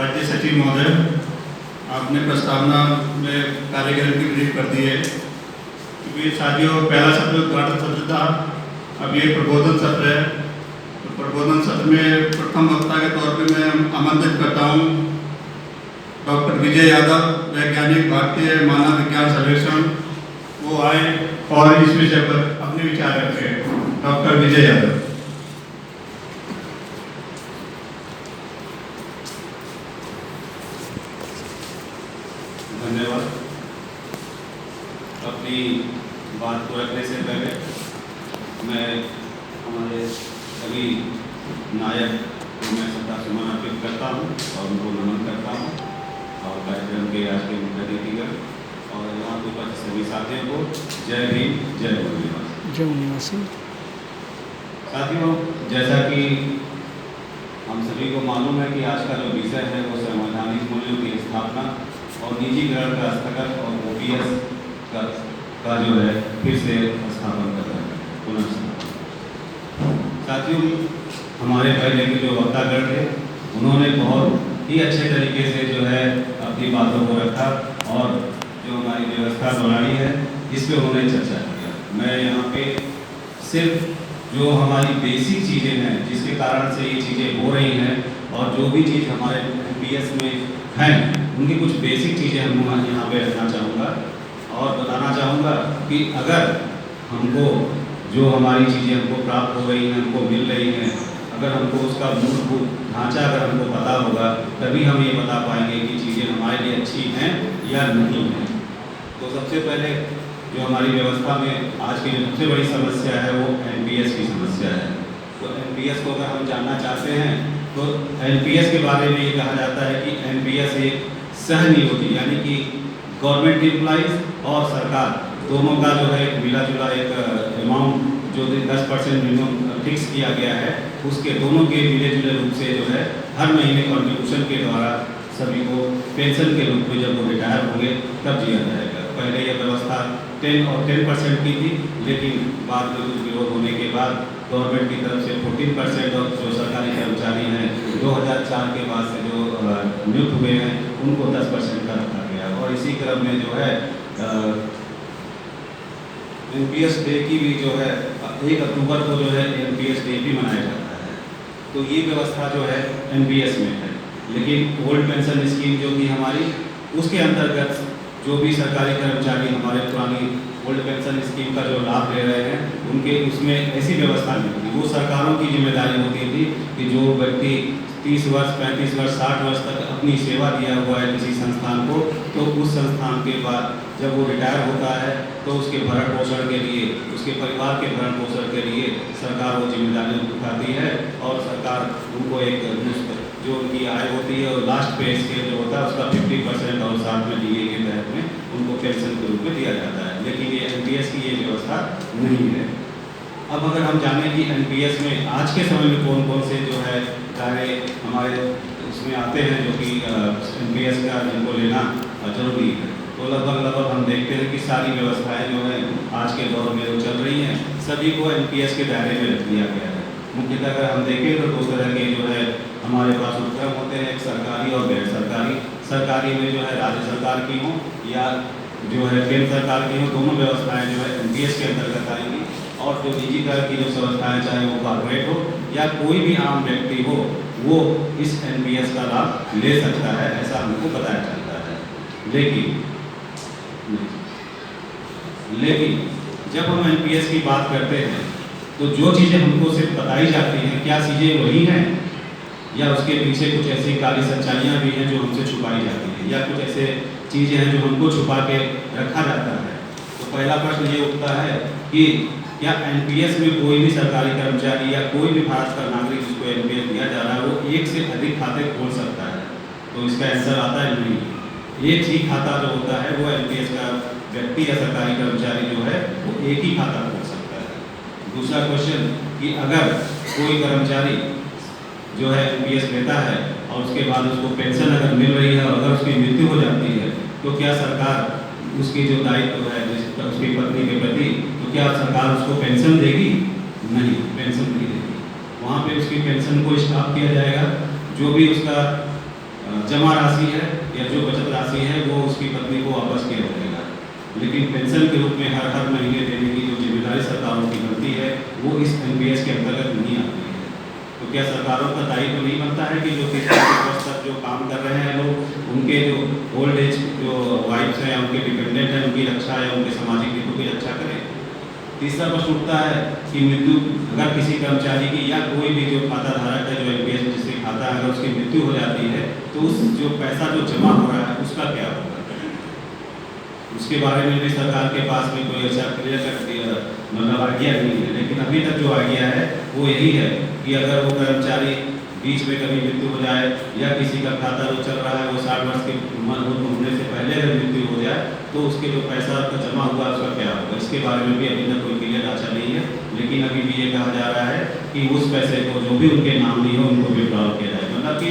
राज्य सचिव महोदय, आपने प्रस्तावना में कार्यक्रम की ब्रीफ कर दी है। क्योंकि साथियों, पहला सत्र उद्घाटन सत्र था, अब ये प्रबोधन सत्र है। तो प्रबोधन सत्र में प्रथम वक्ता के तौर पे मैं आमंत्रित करता हूँ डॉक्टर विजय यादव, वैज्ञानिक, भारतीय मानव विज्ञान सर्वेक्षण, वो आए और इस विषय पर अपने विचार रखें। डॉक्टर विजय यादव। धन्यवाद। अपनी बात को रखने से पहले मैं हमारे सभी नायक को मैं श्रद्धासुमन अर्पित करता हूँ और उनको नमन करता हूँ, और कार्यक्रम के आज के मुख्य अतिथिगण और यहाँ के उपस्थित सभी साथियों को जय भीम, जय भूमिवासी। जय भूमिवासी। साथियों, जैसा कि हम सभी को मालूम है कि आज का जो विषय है वो संवैधानिक मूल्यों की स्थापना और निजीकरण का स्थगन और OPS का जो है फिर से स्थापन कर रहा है, पुनर्स्थापन। साथियों, हमारे पहले के जो वक्तागण थे उन्होंने बहुत ही अच्छे तरीके से जो है अपनी बातों को रखा और जो हमारी व्यवस्था बनानी है इस पर उन्होंने चर्चा किया। मैं यहाँ पे सिर्फ जो हमारी बेसिक चीज़ें हैं जिसके कारण से ये चीज़ें हो रही हैं और जो भी चीज़ हमारे MPS में हैं उनकी कुछ बेसिक चीज़ें हम यहाँ पे रखना चाहूँगा और बताना चाहूँगा कि अगर हमको जो हमारी चीज़ें हमको प्राप्त हो रही हैं, हमको मिल रही हैं, अगर हमको उसका मूलभूत ढांचा अगर हमको पता होगा तभी हम ये बता पाएंगे कि चीज़ें हमारे लिए अच्छी हैं या नहीं हैं। तो सबसे पहले जो हमारी व्यवस्था में आज की सबसे बड़ी समस्या है वो NPS की समस्या है। तो NPS को अगर हम जानना चाहते हैं तो NPS के बारे में ये कहा जाता है कि NPS एक सहनियोजित यानी कि गवर्नमेंट एम्प्लॉइज और सरकार दोनों का जो है एक मिला जुला एक अमाउंट जो 10% मिनिमम फिक्स किया गया है, उसके दोनों के मिले जुले रूप से जो है हर महीने कॉन्ट्रीब्यूशन के द्वारा सभी को पेंशन के रूप में जब वो रिटायर होंगे तब दिया जाएगा। पहले ये व्यवस्था 10 और 10% की थी, लेकिन बाद में कुछ विरोध होने के बाद गवर्नमेंट की तरफ से 14% और जो सरकारी कर्मचारी हैं 2004 के बाद से जो नियुक्त हुए हैं उनको 10% का रखा गया। और इसी क्रम में जो है NPS डे की भी जो है 1 अक्टूबर को जो है NPS डे भी मनाया जाता है। तो ये व्यवस्था जो है NPS में है, लेकिन ओल्ड पेंशन स्कीम जो थी हमारी उसके अंतर्गत जो भी सरकारी कर्मचारी हमारे पुरानी ओल्ड पेंशन स्कीम का जो लाभ ले रहे हैं उनके उसमें ऐसी व्यवस्था नहीं थी। वो सरकारों की जिम्मेदारी होती थी कि जो व्यक्ति 30 वर्ष, 35 वर्ष, 60 वर्ष तक अपनी सेवा दिया हुआ है किसी संस्थान को, तो उस संस्थान के बाद जब वो रिटायर होता है तो उसके भरण पोषण के लिए, उसके परिवार के भरण पोषण के लिए सरकार वो जिम्मेदारी उठाती है और सरकार उनको एक जो उनकी आय होती है और लास्ट पे स्केल जो होता है उसका 50% और साथ में DA के तहत में उनको पेंशन के रूप में दिया जाता है। लेकिन ये NPS की ये व्यवस्था नहीं है। अब अगर हम जानें कि NPS में आज के समय में कौन कौन से जो है कार्य हमारे उसमें आते हैं जो कि NPS का जिनको लेना जरूरी है, तो लगभग हम देखते हैं कि सारी व्यवस्थाएं जो है आज के दौर में जो चल रही हैं सभी को NPS के दायरे में रख दिया गया है। मुख्यतः अगर हम देखें तो 2 तरह के जो है हमारे पास उपक्रम होते हैं, एक सरकारी और गैर सरकारी। सरकारी में जो है राज्य सरकार की हो या जो है केंद्र सरकार की हो, दोनों व्यवस्थाएं जो है NPS के अंतर्गत आएंगी। और जो निजी तरह की जो संस्थाएं चाहे वो कॉर्पोरेट हो या कोई भी आम व्यक्ति हो वो इस NPS का लाभ ले सकता है, ऐसा हमको बताया जाता है। लेकिन जब हम NPS की बात करते हैं तो जो चीज़ें हमको सिर्फ बताई जाती हैं, क्या चीज़ें वही हैं या उसके पीछे कुछ ऐसी काली सच्चाइयाँ भी हैं जो हमसे छुपाई जाती हैं, या कुछ ऐसे चीज़ें हैं जो हमको छुपा के रखा जाता है। तो पहला प्रश्न ये उठता है कि क्या NPS में कोई भी सरकारी कर्मचारी या कोई भी भारत का नागरिक जिसको NPS दिया जा रहा है वो एक से अधिक खाते खोल सकता है? तो इसका आंसर आता है नहीं। एक ही खाता जो होता है वो NPS का व्यक्ति या सरकारी कर्मचारी जो है वो एक ही खाता खोल सकता है। दूसरा क्वेश्चन कि अगर कोई कर्मचारी जो है NPS लेता है और उसके बाद उसको पेंशन अगर मिल रही है और अगर उसकी मृत्यु हो जाती है तो क्या सरकार उसकी जो दायित्व है उसकी पत्नी के प्रति, तो क्या सरकार उसको पेंशन देगी? नहीं, पेंशन नहीं देगी। वहाँ पे उसकी पेंशन को स्टॉप किया जाएगा। जो भी उसका जमा राशि है या जो बचत राशि है वो उसकी पत्नी को वापस किया जाएगा। लेकिन पेंशन के रूप में हर महीने देने की जो जिम्मेदारी सरकारों की बनती है वो इस NPS के अंतर्गत नहीं आती है। तो क्या सरकारों का दायित्व नहीं बनता है कि जो 30 वर्ष तक जो काम कर रहे हैं लोग, उनके जो ओल्ड एज जो वाइफ्स हैं, उनके डिपेंडेंट हैं, उनकी रक्षा या उनके सामाजिक हितों की रक्षा करें। तीसरा प्रश्न उठता है कि मृत्यु अगर किसी कर्मचारी की या कोई भी जो खाता धारक है जो NPS में जिससे खाता है, अगर उसकी मृत्यु हो जाती है तो उस जो पैसा जो जमा हो रहा है उसका क्या होगा, उसके बारे में भी सरकार के पास में कोई ऐसा क्लियर मतलब आइडिया नहीं है। लेकिन अभी तक जो आइडिया है वो यही है कि अगर वो कर्मचारी बीच में कभी मृत्यु हो जाए या किसी का खाता जो चल रहा है वो 60 वर्ष की उम्र होने से पहले अगर मृत्यु हो जाए तो उसके जो पैसा का जमा हुआ उसका क्या होगा, इसके बारे में भी अभी तक कोई क्लियर ढांचा नहीं है। लेकिन अभी भी ये कहा जा रहा है कि उस पैसे को जो भी उनके नाम नहीं हो उनको विड्रॉल किया जाए, मतलब कि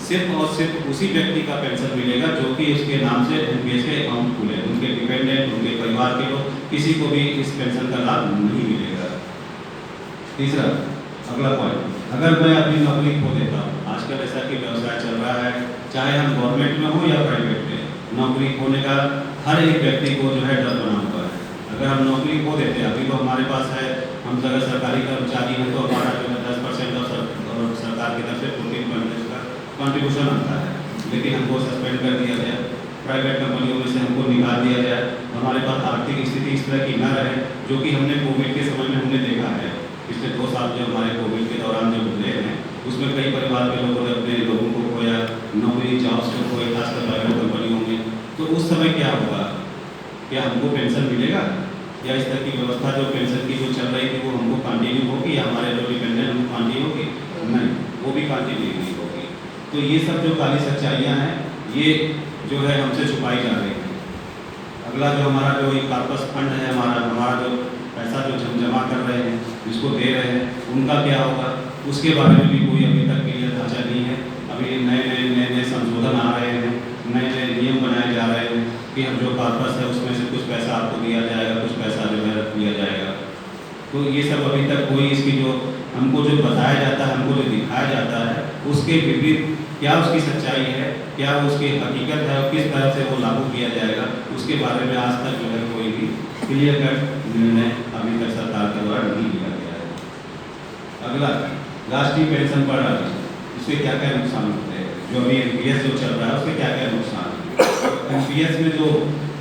सिर्फ और सिर्फ उसी व्यक्ति का पेंशन मिलेगा जो कि उसके नाम से NPS के अकाउंट खुले, उनके डिपेंडेंट, उनके परिवार के लोग, किसी को भी इस पेंशन का लाभ नहीं मिलेगा। तीसरा अगला पॉइंट, अगर मैं अपनी नौकरी खो देता हूँ, आजकल ऐसा कि व्यवसाय चल रहा है, चाहे हम गवर्नमेंट में हो या प्राइवेट में, नौकरी खोने का हर एक व्यक्ति को जो है डर बना हुआ है। अगर हम नौकरी खो देते हैं, अभी तो हमारे पास है, हम अगर सरकारी कर्मचारी हैं तो हमारा जो है 10% और सरकार की तरफ से 14% का कॉन्ट्रीब्यूशन आता है, लेकिन हमको सस्पेंड कर दिया गया, प्राइवेट कंपनियों में से हमको निकाल दिया जाए, हमारे पास आर्थिक स्थिति इस तरह की न रहे, जो कि हमने कोविड के समय में हमने देखा है। पिछले 2 साल जो हमारे कोविड के दौरान जो गुजरे हैं उसमें कई परिवार के लोगों ने अपने लोगों को खोया, नौकरी जॉब्स को खोए, खासकर प्राइवेट कंपनियों में। तो उस समय क्या होगा, क्या हमको पेंशन मिलेगा या इस तरह की व्यवस्था जो पेंशन की जो चल रही थी वो हमको कंटिन्यू होगी या हमारे जो डिपेंडेंट उनको कंटिन्यू होगी? नहीं, वो भी कंटिन्यू नहीं होगी। तो ये सब जो काली सच्चाइयाँ हैं ये जो है हमसे छुपाई जा रही है। अगला जो हमारा जो ये कॉर्पस फंड है, हमारा जो पैसा जो हम जमा कर रहे हैं, जिसको दे रहे हैं, उनका क्या होगा, उसके बारे में भी कोई अभी तक क्लियर ढांचा नहीं है। अभी नए संशोधन आ रहे हैं, नए नियम बनाए जा रहे हैं कि हम जो कॉर्पस है उसमें से कुछ पैसा आपको दिया जाएगा, कुछ पैसा जो है दिया जाएगा। तो ये सब अभी तक कोई इसकी जो हमको जो बताया जाता है, हमको जो दिखाया जाता है, उसके विपरीत क्या उसकी सच्चाई है, क्या उसकी हकीकत है और किस तरह से वो लागू किया जाएगा, उसके बारे में आज तक जो है कोई भी क्लियर कट निर्णय अभी तक सरकार के द्वारा नहीं लिया गया है। अगला राष्ट्रीय पेंशन प्रणाली, इससे क्या क्या नुकसान होते हैं, जो अभी NPS जो चल रहा है उसके क्या क्या नुकसान है। NPS में जो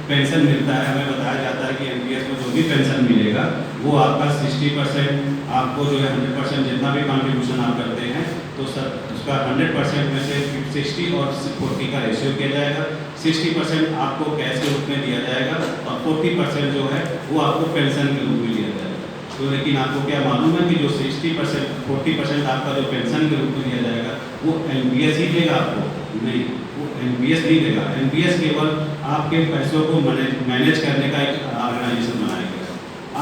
पेंशन मिलता है, हमें बताया जाता है कि NPS में जो भी पेंशन मिलेगा वो आपका 60% आपको जो है 100% जितना भी कॉन्ट्रीब्यूशन आप करते हैं तो सर उसका 100% में से 60 और 40 का रेशियो किया जाएगा। 60% आपको कैश के रूप में दिया जाएगा और 40% जो है वो आपको पेंशन के रूप में दिया जाएगा। तो लेकिन आपको क्या मालूम है कि जो 60% 40% आपका जो पेंशन के रूप में दिया जाएगा वो NPS ही देगा आपको? नहीं, वो NPS नहीं देगा। NPS केवल आपके पैसों को मैनेज करने का एक ऑर्गेनाइजेशन बनाएगा।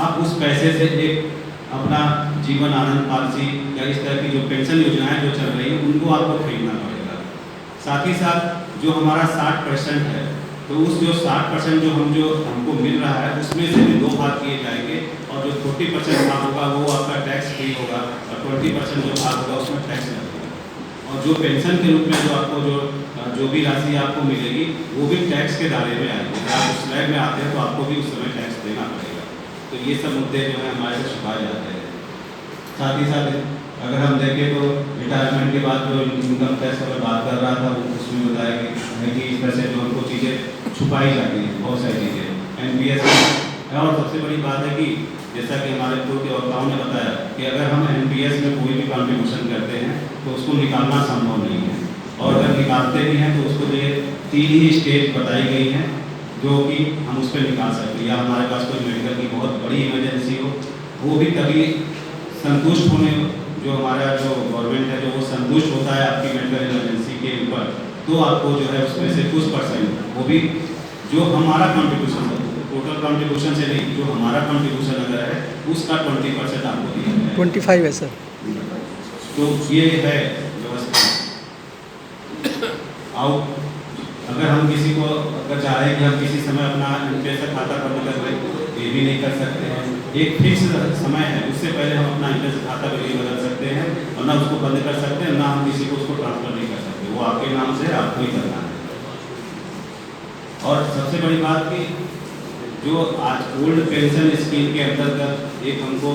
आप उस पैसे से एक अपना जीवन आनंद पॉलिसी या इस तरह की जो पेंशन योजनाएं जो चल रही हैं उनको आपको खरीदना पड़ेगा। साथ ही साथ जो हमारा 60% है, तो उस जो 60% जो हमको मिल रहा है उसमें से भी 2 भाग किए जाएंगे और जो 40% भाग होगा वो आपका टैक्स फ्री होगा और 20% जो भाग होगा उसमें टैक्स लगेगा। और जो पेंशन के रूप में जो आपको जो भी राशि आपको मिलेगी वो भी टैक्स के दायरे में आएगी। अगर आप उस स्लैब में आते हैं तो आपको भी उस समय टैक्स देना पड़ेगा। तो ये सब मुद्दे जो है हमारे से छुपाए जाते हैं। साथ ही साथ अगर हम देखें तो रिटायरमेंट के बाद जो इनकम टैक्स का मैं बात कर रहा था उसमें बताया कि इस तरह से जो हमको चीज़ें छुपाई जाती हैं, बहुत सारी चीज़ें NPS में। और सबसे बड़ी बात है कि जैसा कि हमारे पूर्व के वक्ताओं ने बताया कि अगर हम NPS में कोई भी कॉन्ट्रीब्यूशन करते हैं तो उसको निकालना संभव नहीं है, और अगर निकालते भी हैं तो उसको लिए 3 ही स्टेज बताई गई हैं जो कि हम उस पर निकाल सकते हैं। या हमारे पास कोई मेडिकल की बहुत बड़ी इमरजेंसी हो, वो भी तभी संतुष्ट होने जो हमारा जो गवर्नमेंट है जो वो संतुष्ट होता है आपकी मेडिकल इमरजेंसी के ऊपर, तो आपको जो है उसमें से कुछ परसेंट, वो भी जो हमारा कॉन्ट्रीब्यूशन है, टोटल कॉन्ट्रीब्यूशन से नहीं, जो हमारा कॉन्ट्रीब्यूशन अगर है उसका 20% आपको दिया जाए। 25 है सर। तो ये है व्यवस्था। और अगर हम किसी को अगर चाहें कि हम किसी समय अपना NPS का खाता बंद कर दें, ये भी नहीं कर सकते हैं। एक फिक्स समय है, उससे पहले हम अपना NPS खाता भी नहीं बदल सकते हैं और ना उसको बंद कर सकते हैं, ना हम किसी को उसको ट्रांसफर नहीं कर सकते। वो आपके नाम से आपको ही करना है। और सबसे बड़ी बात कि जो आज ओल्ड पेंशन स्कीम के अंतर्गत एक हमको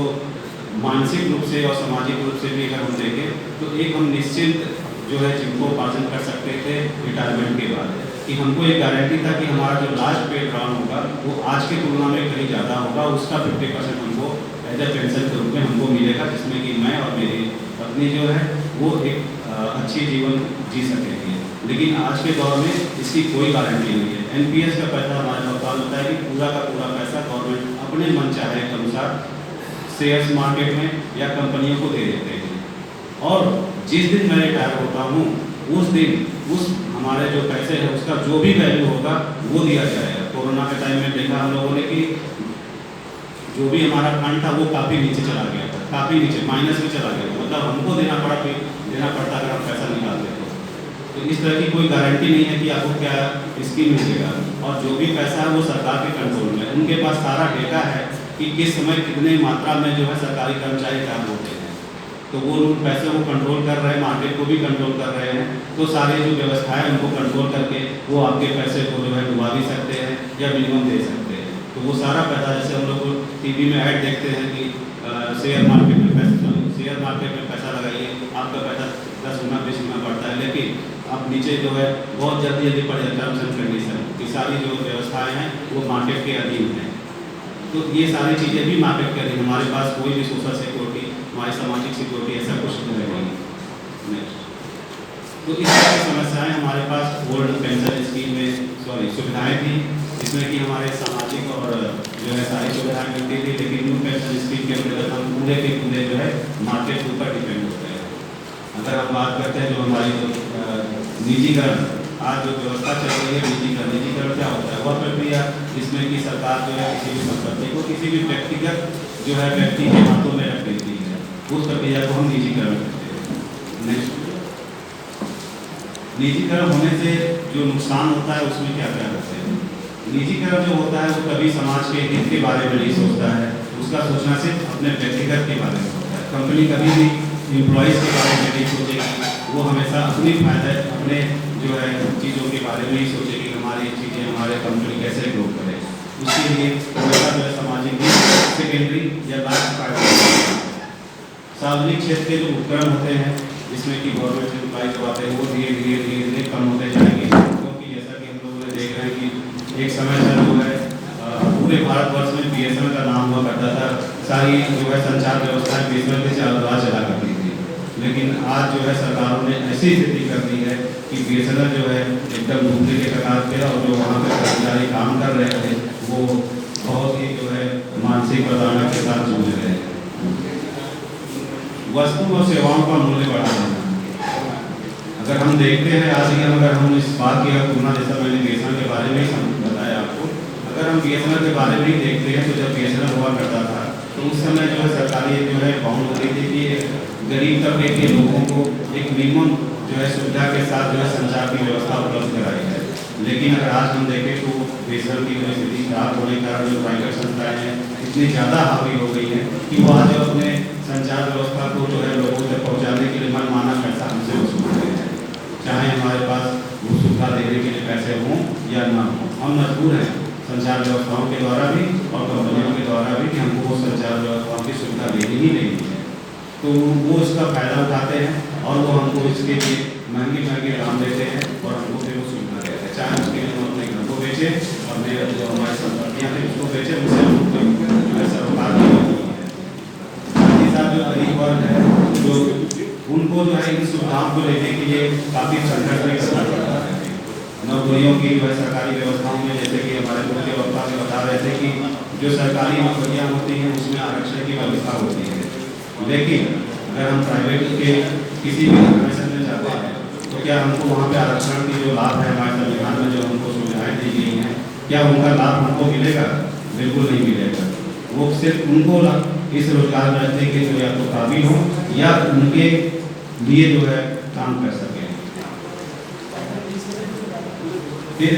मानसिक रूप से और सामाजिक रूप से भी अगर हम देखें तो एक हम निश्चिंत जो है जिनको उपार्जन कर सकते थे रिटायरमेंट के बाद, कि हमको एक गारंटी था कि हमारा जो लास्ट पे ड्रॉन होगा वो आज की तुलना में कहीं ज़्यादा होगा, उसका 50% हमको एज ए पेंशन के रूप में हमको मिलेगा, जिसमें कि मैं और मेरी पत्नी जो है वो एक अच्छी जीवन जी सकेंगे। लेकिन आज के दौर में इसकी कोई गारंटी नहीं है। एनपीएस का पैसा हमारे पास होता है कि पूरा का पूरा पैसा गवर्नमेंट अपने मन चाहे के अनुसार शेयर्स मार्केट में या कंपनियों को दे देते हैं, और जिस दिन मैं रिटायर होता हूँ उस दिन उस हमारे जो पैसे हैं उसका जो भी वैल्यू होगा वो दिया जाएगा। कोरोना के टाइम में देखा हम लोगों ने कि जो भी हमारा फंड था वो काफ़ी नीचे चला गया था, काफ़ी नीचे माइनस में चला गया, मतलब हमको देना पड़ता अगर हम पैसा निकालते तो इस तरह की कोई गारंटी नहीं है कि आपको क्या स्कीम मिलेगा। और जो भी पैसा है वो सरकार के कंट्रोल में, उनके पास सारा डेटा है कि किस समय कितने मात्रा में जो है सरकारी कर्मचारी काम होते हैं, तो वो उन पैसे को कंट्रोल कर रहे हैं, मार्केट को भी कंट्रोल कर रहे हैं। तो सारी जो व्यवस्थाएं उनको कंट्रोल करके वो आपके पैसे को जो है डुबा भी सकते हैं या मिनिमम दे सकते हैं। तो वो सारा पैसा, जैसे हम लोग टीवी में ऐड देखते हैं कि शेयर मार्केट में पैसा लगाइए, आपका पैसा 10 गुना 20 गुना बढ़ता है, लेकिन आप नीचे जो है बहुत जल्दी पड़ जाए टर्म्स एंड कंडीशन की सारी जो व्यवस्थाएं हैं वो मार्केट के अधीन है। तो ये सारी चीज़ें भी मार्केट के अधीन, हमारे पास कोई भी सोशल सिक्योरिटी, हमारी सामाजिक सिक्योरिटी ऐसा कुछ नहीं है। तो इस तरह की समस्याएं हमारे पास ओल्ड पेंशन स्कीम में सुविधाएं थी, जिसमें कि हमारे सामाजिक और जो है सारी सुविधाएं मिलती थी, लेकिन न्यू पेंशन स्कीम के अंतर्गत हम पूरे के पूरे जो है मार्केट के ऊपर डिपेंड होते हैं। अगर हम बात करते हैं जो हमारी निजीकरण, आज जो व्यवस्था चल रही है निजीकरण क्या होता है, वह प्रक्रिया जिसमें कि सरकार जो है किसी भी संपत्ति को किसी भी व्यक्तिगत जो है व्यक्ति के हाथों में रख देती है, उस प्रक्रिया को हम निजीकरण कहते हैं। नेक्स्ट, निजीकरण होने से जो नुकसान होता है उसमें क्या क्या होते हैं। निजीकरण जो होता है वो कभी समाज के हित के बारे में नहीं सोचता है, उसका सोचना सिर्फ अपने व्यक्तिगत के बारे में होता है। कंपनी कभी भी एम्प्लॉयज़ के बारे में नहीं सोचेगी, वो हमेशा अपनी फायदा अपने जो है चीज़ों के बारे में ही सोचेगी, हमारी चीज़ें हमारे कंपनी कैसे ग्रो करे, उसके लिए हमेशा जो है सामाजिक सेकेंडरी या लास्ट फायदा। सार्वजनिक क्षेत्र के जो उपक्रम होते हैं जिसमें कि गवर्नमेंट एम्प्लॉय जो आते हैं वो धीरे धीरे कम होते जाएंगे, क्योंकि जैसा कि हम लोग देख रहे हैं कि एक समय था जो है पूरे भारतवर्ष में BSNL का नाम हुआ करता था, सारी जो है संचार व्यवस्थाएं BSNL के चला करती थी। लेकिन आज जो है सरकारों ने ऐसी स्थिति कर दी है कि BSNL जो है एकदम दूसरे के प्रकार पे, और जो वहाँ पर कर्मचारी काम कर रहे थे वो बहुत ही जो है मानसिक प्रताड़ना के साथ जूझ रहे हैं। वस्तु और सेवाओं का मूल्य बढ़ा देना, अगर हम देखते हैं आज ही अगर हम इस बात की तुलना, जैसा मैंने BSNL के बारे में ही बताया आपको, अगर हम BSNL के बारे में ही देखते हैं तो जब BSNL हुआ करता था तो उस समय जो है सरकारी जो है बाउंड होती थी कि गरीब तबके के लोगों को एक मिनिमम जो है सुविधा के साथ जो है संचार की व्यवस्था उपलब्ध कराई है। लेकिन अगर आज हम देखें तो BSNL की जो स्थिति खराब होने के कारण जो प्राइवेट संस्थाएं हैं इतनी ज़्यादा हावी हो गई है कि वो आज अपने संचार व्यवस्था को जो है लोगों तक पहुँचाने के लिए मनमाना पैसा हमसे वसूल रहे हैं, चाहे हमारे पास वो सुविधा देने के लिए पैसे हों या ना हों। हम मजबूर हैं संचार व्यवस्थाओं के द्वारा भी और कंपनियों के द्वारा भी कि हमको वो संचार व्यवस्थाओं की सुविधा देनी ही लेनी है, तो वो इसका फायदा उठाते हैं और वो हमको इसके लिए महंगे दाम देते हैं और हमको फिर वो सुविधा देते हैं, चाहे उसके लिए हम अपने घर को बेचे और मेरे जो हमारी संपत्तियाँ थे उसको बेचे, उनसे हमको जो है सरोकार की है। साथ ही साथ जो गरीब वर्ग है जो उनको जो है इन सुविधाओं को लेने के लिए काफ़ी संघर्ष भी करना पड़ता है। नौकरियों की जो है सरकारी व्यवस्थाओं में, जैसे कि हमारे पूर्व के वक्ता में बता रहे थे कि जो सरकारी नौकरियां होती हैं उसमें आरक्षण की व्यवस्था होती है, लेकिन अगर हम प्राइवेट के किसी भी ऑर्गेनाइजेशन में जाते हैं तो क्या हमको वहाँ पे आरक्षण की जो लाभ है हमारे संविधान में जो हमको सुविधाएँ दी गई हैं, क्या उनका लाभ हमको मिलेगा? बिल्कुल नहीं मिलेगा। वो सिर्फ उनको इस रोजगार में रखने के जो या तो काबिल हो या उनके लिए जो है काम कर सके। फिर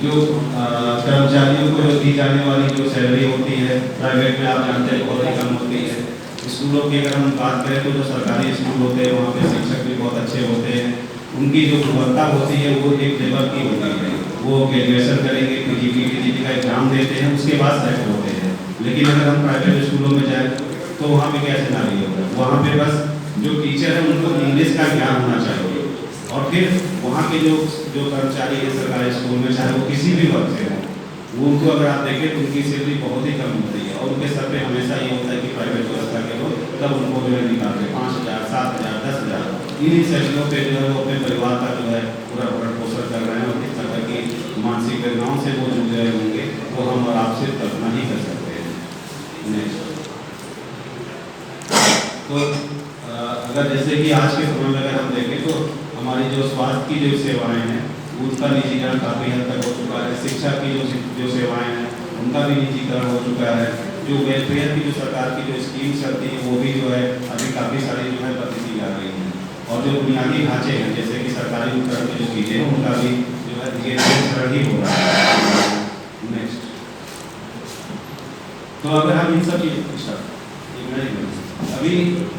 जो कर्मचारियों को जो दी जाने वाली जो सैलरी होती है प्राइवेट में आप जानते हैं बहुत ही कम होती है, स्कूलों की अगर हम बात करें तो जो सरकारी स्कूल होते हैं वहाँ पे शिक्षक भी बहुत अच्छे होते हैं, उनकी जो गुणवत्ता होती है वो एक लेवल की होती है। वो ग्रेजुएशन करेंगे, पीजीटी का एग्जाम देते हैं, उसके बाद सेलेक्ट होते हैं। लेकिन अगर हम प्राइवेट स्कूलों में जाएँ तो वहाँ पे कैसे नारी होगा, वहाँ पे बस जो टीचर है उनको इंग्लिश का ज्ञान होना चाहिए, और फिर वहाँ के जो कर्मचारी है सरकारी स्कूल में, चाहे वो किसी भी वर्ग से हो, वो उनको अगर आप देखें तो उनकी सैलरी बहुत ही कम होती है, और उनके सर पे हमेशा ये होता है कि प्राइवेट व्यवस्था के लोग तब उनको जो है निकालते 5,000, 7,000, 10,000, इन्हीं सैलरियों पे जो है वो अपने परिवार का जो है पूरा भरण पोषण कर रहे हैं, और किस तरह की मानसिक वेदनाओं से वो जुड़ रहे होंगे वो हम और आपसे कल्पना ही कर सकते हैं। नेक्स्ट, तो अगर जैसे कि आज के समय में अगर हम देखें तो हमारी जो स्वास्थ्य की जो सेवाएं हैं उनका निजीकरण काफ़ी हद तक हो चुका है। शिक्षा की जो सेवाएं हैं उनका भी निजीकरण हो चुका है। जो वेलफेयर की जो सरकार की जो स्कीम्स चलती हैं वो भी जो है अभी काफ़ी सारी जो है बदलती जा रही हैं, और जो बुनियादी ढांचे हैं जैसे कि सरकारी उपकरण की जो चीज़ें हैं उनका भी जो है धीरे-धीरे ही हो रहा है। नेक्स्ट, तो अगर हम इन सब अभी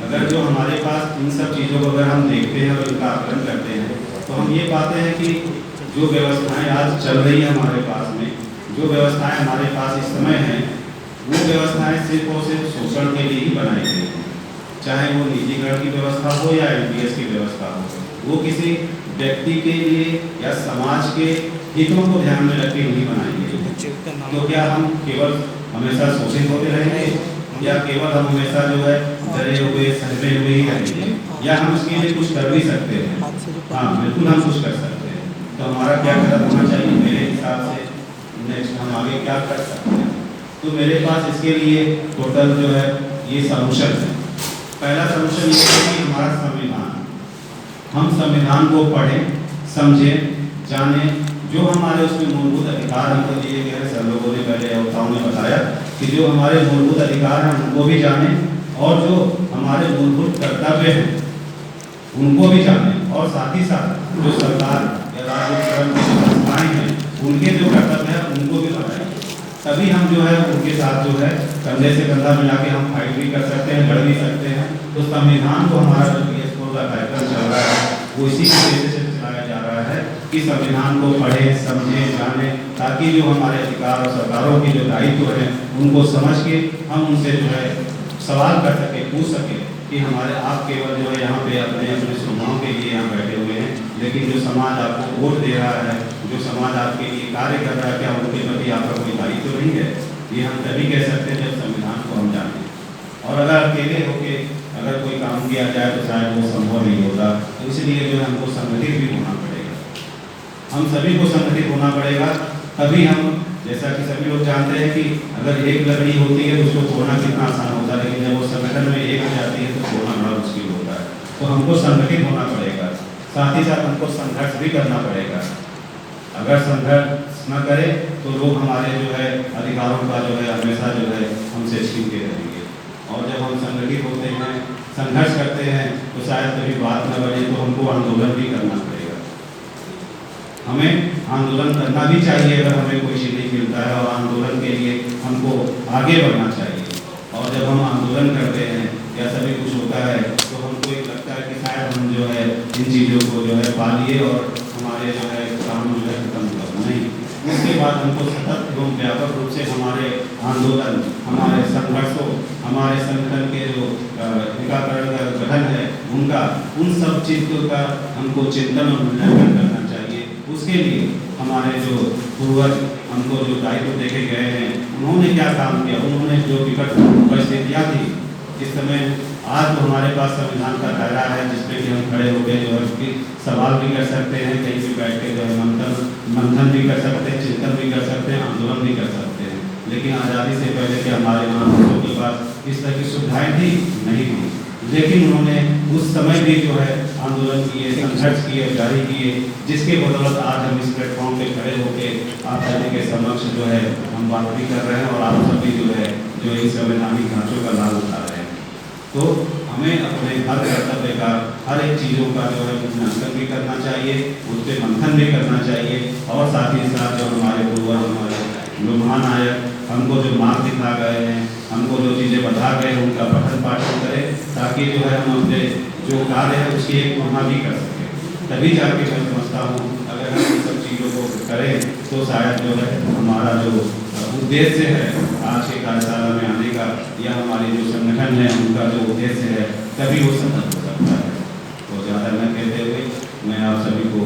अगर जो हमारे पास इन सब चीज़ों को अगर हम देखते हैं और इनका आकलन करते हैं तो हम ये पाते हैं कि जो व्यवस्थाएं आज चल रही हैं हमारे पास में, जो व्यवस्थाएं हमारे पास इस समय हैं, वो व्यवस्थाएं सिर्फ और सिर्फ शोषण के लिए ही बनाई गई हैं। चाहे वो निजीकरण की व्यवस्था हो या एमपीएस की व्यवस्था हो, वो किसी व्यक्ति के लिए या समाज के हितों को ध्यान में रख के नहीं बनाई गई। तो क्या हम केवल हमेशा शोषित होते रहेंगे, या केवल हम हमेशा जो है डरे हुए सहमे हुए ही रहेंगे, या हम उसके लिए कुछ कर भी सकते हैं? हाँ, बिल्कुल हम कुछ कर सकते हैं। तो हमारा क्या कदम होना चाहिए मेरे हिसाब से? नेक्स्ट, हम आगे क्या कर सकते हैं? तो मेरे पास इसके लिए टोटल जो है ये सॉल्यूशन है। पहला सॉल्यूशन ये है कि हमारा संविधान, हम संविधान को पढ़ें, समझें, जानें। जो हमारे उसमें मूलभूत अधिकार हमको दिए गए हैं, सब लोगों ने पहले वक्ताओं ने बताया कि जो हमारे मूलभूत अधिकार हैं उनको भी जानें, और जो हमारे मूलभूत कर्तव्य हैं उनको भी जानें, और साथ ही साथ जो सरकार या राज्य की संस्थाएं हैं उनके जो कर्तव्य हैं उनको भी बताएं। तभी हम जो है उनके साथ जो है कंधे से कंधा मिला के हम फाइट भी कर सकते हैं, लड़ भी सकते हैं। तो संविधान को हमारा जो PSO का कार्यक्रम चल रहा है वो इसी के वजह से चलाया जा रहा है कि संविधान को पढ़ें, समझें, जानें, ताकि जो हमारे अधिकार और सरकारों के जो दायित्व हैं उनको समझ के हम उनसे जो है सवाल कर सकें, पूछ सकें कि हमारे आप केवल जो है यहाँ पे अपने सुविधाओं के लिए यहाँ बैठे हुए हैं, लेकिन जो समाज आपको वोट दे रहा है, जो समाज आपके लिए कार्य कर रहा है, क्या उनके प्रति आपका कोई दायित्व नहीं है? ये हम तभी कह सकते हैं जब संविधान को हम जानें। और अगर अकेले होके अगर कोई काम किया जाए तो शायद वो संभव नहीं होता। तो इसलिए जो है हमको संगठित भी होना पड़ेगा, हम सभी को संगठित होना पड़ेगा। तभी हम, जैसा कि सभी लोग जानते हैं कि अगर एक लकड़ी होती है तो उसको तोड़ना कितना आसान होता है, लेकिन जब वो संगठन में एक हो जाती है तो तोड़ना बड़ा मुश्किल होता है। तो हमको संगठित होना पड़ेगा, साथ ही साथ हमको संघर्ष भी करना पड़ेगा। अगर संघर्ष न करें तो लोग हमारे जो है अधिकारों का जो है हमेशा जो है हमसे छीनते रहेंगे। और जब हम संगठित होते हैं, संघर्ष करते हैं, तो शायद कभी बात न बने तो हमको आंदोलन भी करना पड़ेगा। हमें आंदोलन करना भी चाहिए अगर हमें कोई चीज़ नहीं मिलता है, और आंदोलन के लिए हमको आगे बढ़ना चाहिए। और जब हम आंदोलन करते हैं या सभी कुछ होता है तो हमको एक लगता है कि शायद हम जो है इन चीज़ों को जो है पा लिए और हमारे जो है काम जो है खत्म हुआ नहीं। उसके बाद हमको सतत एवं व्यापक रूप से हमारे आंदोलन, हमारे संघर्षों, हमारे संगठन के जो टीकाकरण का गठन है उनका, उन सब चीज़ों का हमको चिंतन और मूल्यांकन करना चाहिए। उसके लिए हमारे जो पूर्वज हमको जो दायित्व देखे गए हैं उन्होंने क्या काम किया, उन्होंने जो विकट परिस्थितियाँ थी, इस समय आज तो हमारे पास संविधान का दायरा है जिसमें कि हम खड़े होकर जो है सवाल भी कर सकते हैं, कहीं भी बैठ के जो है मंथन भी कर सकते हैं, चिंतन भी कर सकते हैं, आंदोलन भी कर सकते हैं। लेकिन आज़ादी से पहले के हमारे महापुरुषों के पास इस तरह की सुविधाएँ थी नहीं थी, लेकिन उन्होंने उस समय भी जो है आंदोलन किए, संघर्ष किए, जारी किए, जिसके बदौलत आज हम इस प्लेटफॉर्म पे खड़े होकर आप सभी के समक्ष जो है हम बात भी कर रहे हैं और आप सभी जो है जो इन संवैधानिक ढांचों का लाभ उठा रहे हैं। तो हमें अपने हर कर्तव्य का, हर एक चीज़ों का जो है मूल्यांकन भी करना चाहिए, उस पर मंथन भी करना चाहिए, और साथ ही साथ जो हमारे पूर्वज, हमारे जो महानायक हमको जो मार्ग दिखा गए हैं, हमको जो चीज़ें बता गए उनका पठन पाठन करें, ताकि जो है हम अपने जो कार्य है उसकी एक वहाँ भी कर सकें। तभी जाके मैं समझता हूँ अगर हम इन सब चीज़ों को करें तो शायद जो है हमारा जो उद्देश्य है आज के कार्यशाला में आने का, या हमारी जो संगठन है उनका जो उद्देश्य है तभी वो सफल हो सकता है। तो ज़्यादा न कहते हुए मैं आप सभी को